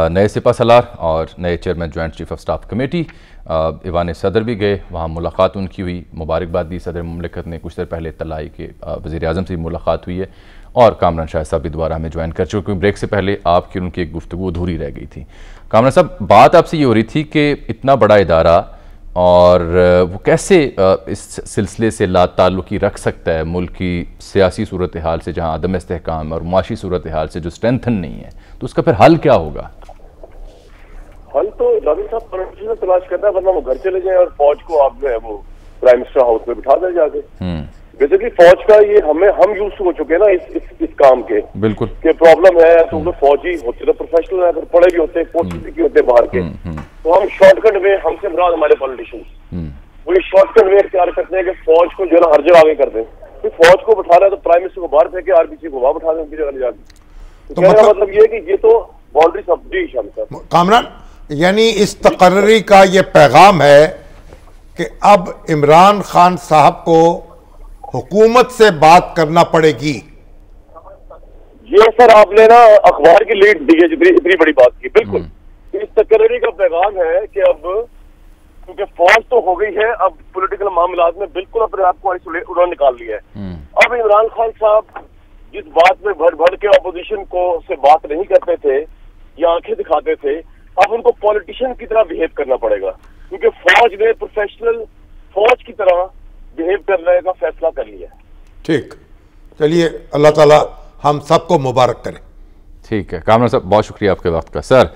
नए सिपा सलार और नए chairman joint chief of staff committee Aiwan Sadr भी गए, वहाँ मुलाकात उनकी हुई, मुबारकबाद दी सदर मुमलिकत ने। कुछ देर पहले तलाई के वज़ीर आज़म से मुलाकात हुई है और कामरान शाह साहब भी दोबारा हमें ज्वाइन कर चुके। ब्रेक से पहले आपकी उनकी एक गुफ्तगू अधूरी रह गई थी। कामरान साहब, बात आपसे ये हो रही थी कि इतना बड़ा इदारा और वो कैसे इस सिलसिले से लाताल्लुकी रख सकता है मुल्क की सियासी सूरत हाल से, जहाँ अदम इस्तेहकाम और मुआशी सूरत हाल से जो स्ट्रेंथन नहीं है, तो उसका फिर हल क्या होगा? हल तो नाज़िम साहब पॉलिटिशियन तलाश करना है, वरना वो घर चले जाए और फौज को आप जो है वो प्राइम मिनिस्टर हाउस में बिठा दे जाके। बेसिकली फौज का ये हम यूज हो चुके हैं ना इस काम के। बिल्कुल के प्रॉब्लम है तो वो फौजी होते तो प्रोफेशनल है, पढ़े भी होते हैं, पोस्ट भी होते हैं बाहर के। तो हम शॉर्टकट में, हमसे मुराद हमारे पॉलिटिशियन वो ये शॉर्टकट वे इख्तियार करते हैं कि फौज को जो है हर जगह आगे कर दें। तो फौज को बिठाना है तो प्राइम मिनिस्टर को बाहर फेंके, आरबीसी को वहां बिठा दें उनकी जगह जाके। तो मतलब ये कि ये तो बाउंड्री सब कामरान, यानी इस तकर्री का ये पैगाम है कि अब इमरान खान साहब को हुकूमत से बात करना पड़ेगी। ये सर आपने ना अखबार की लीड दी है, इतनी बड़ी बात की। बिल्कुल इस तकर्री का पैगाम है कि अब क्योंकि फौज तो हो गई है, अब पॉलिटिकल मामलात में बिल्कुल अपने आप को उन्होंने निकाल लिया है। अब इमरान खान साहब जिस बात में भर भर के अपोजिशन को से बात नहीं करते थे या आंखें दिखाते थे, अब उनको पॉलिटिशियन की तरह बिहेव करना पड़ेगा, क्योंकि फौज ने प्रोफेशनल फौज की तरह बिहेव करने का फैसला कर लिया। ठीक, चलिए अल्लाह ताला हम सबको मुबारक करे। ठीक है कामरान साहब, बहुत शुक्रिया आपके वक्त का। सर